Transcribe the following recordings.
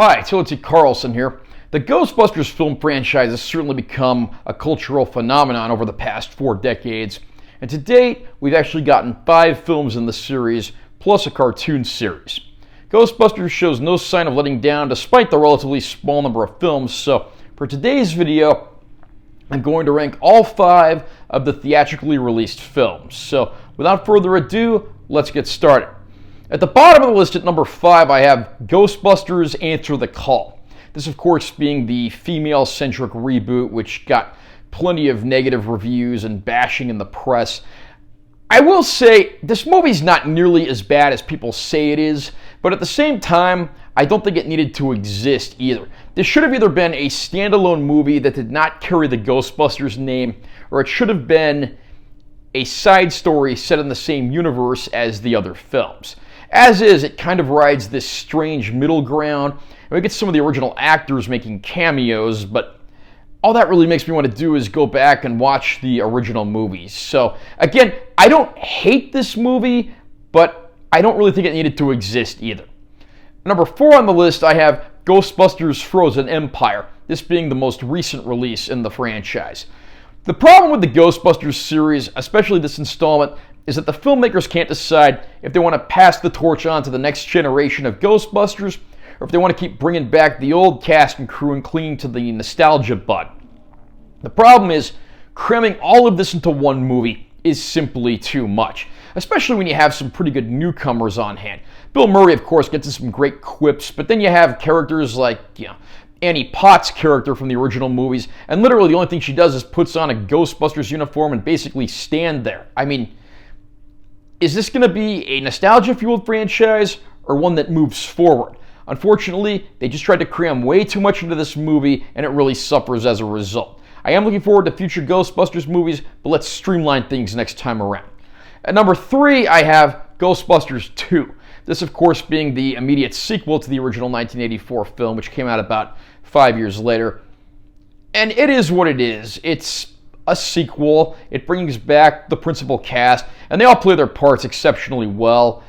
Hi, Tilly Carlson here. The Ghostbusters film franchise has certainly become a cultural phenomenon over the past 4 decades, and to date, we've actually gotten 5 films in the series, plus a cartoon series. Ghostbusters shows no sign of letting down despite the relatively small number of films, so for today's video, I'm going to rank all 5 of the theatrically released films. So without further ado, let's get started. At the bottom of the list at number 5, I have Ghostbusters Answer the Call. This, of course, being the female-centric reboot, which got plenty of negative reviews and bashing in the press. I will say, this movie's not nearly as bad as people say it is, but at the same time, I don't think it needed to exist either. This should have either been a standalone movie that did not carry the Ghostbusters name, or it should have been a side story set in the same universe as the other films. As is, it kind of rides this strange middle ground, and we get some of the original actors making cameos, but all that really makes me want to do is go back and watch the original movies. So, again, I don't hate this movie, but I don't really think it needed to exist either. Number 4 on the list, I have Ghostbusters Frozen Empire, this being the most recent release in the franchise. The problem with the Ghostbusters series, especially this installment, is that the filmmakers can't decide if they want to pass the torch on to the next generation of Ghostbusters, or if they want to keep bringing back the old cast and crew and clinging to the nostalgia bug. The problem is, cramming all of this into one movie is simply too much, especially when you have some pretty good newcomers on hand. Bill Murray, of course, gets in some great quips, but then you have characters like, Annie Potts' character from the original movies, and literally the only thing she does is puts on a Ghostbusters uniform and basically stand there. I mean, is this going to be a nostalgia-fueled franchise or one that moves forward? Unfortunately, they just tried to cram way too much into this movie, and it really suffers as a result. I am looking forward to future Ghostbusters movies, but let's streamline things next time around. At number 3, I have Ghostbusters 2. This, of course, being the immediate sequel to the original 1984 film, which came out about 5 years later. And it is what it is. It's a sequel. It brings back the principal cast, and they all play their parts exceptionally well.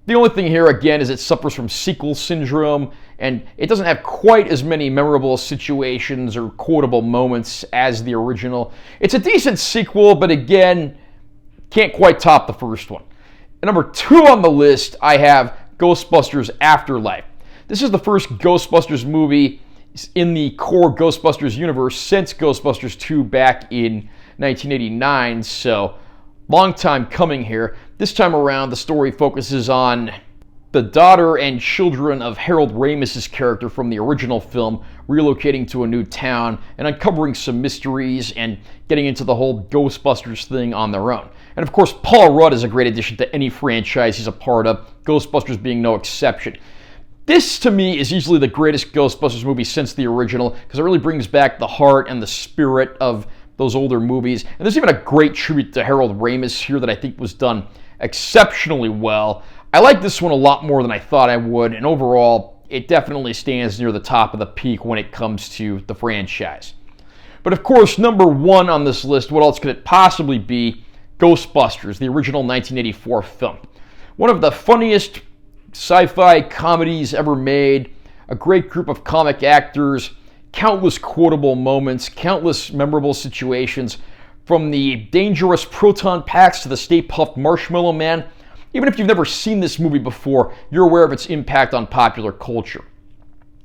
The only thing here, again, is it suffers from sequel syndrome, and it doesn't have quite as many memorable situations or quotable moments as the original. It's a decent sequel, but again, can't quite top the first one. At number 2 on the list, I have Ghostbusters Afterlife. This is the first Ghostbusters movie in the core Ghostbusters universe since Ghostbusters 2 back in 1989, so long time coming here. This time around, the story focuses on the daughter and children of Harold Ramis's character from the original film relocating to a new town and uncovering some mysteries and getting into the whole Ghostbusters thing on their own. And of course, Paul Rudd is a great addition to any franchise he's a part of, Ghostbusters being no exception. This, to me, is easily the greatest Ghostbusters movie since the original, because it really brings back the heart and the spirit of those older movies. And there's even a great tribute to Harold Ramis here that I think was done exceptionally well. I like this one a lot more than I thought I would, and overall, it definitely stands near the top of the peak when it comes to the franchise. But of course, number 1 on this list, what else could it possibly be? Ghostbusters, the original 1984 film. One of the funniest sci-fi comedies ever made, a great group of comic actors, countless quotable moments, countless memorable situations, from the dangerous proton packs to the Stay Puft Marshmallow Man. Even if you've never seen this movie before, you're aware of its impact on popular culture.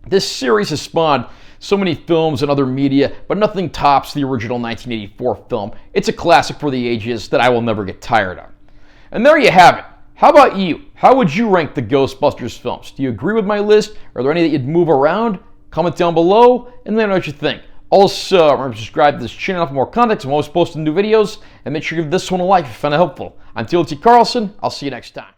This series has spawned so many films and other media, but nothing tops the original 1984 film. It's a classic for the ages that I will never get tired of. And there you have it. How about you? How would you rank the Ghostbusters films? Do you agree with my list? Are there any that you'd move around? Comment down below and let me know what you think. Also, remember to subscribe to this channel for more content. I'm always posting new videos. And make sure you give this one a like if you found it helpful. I'm Tilly Carlson. I'll see you next time.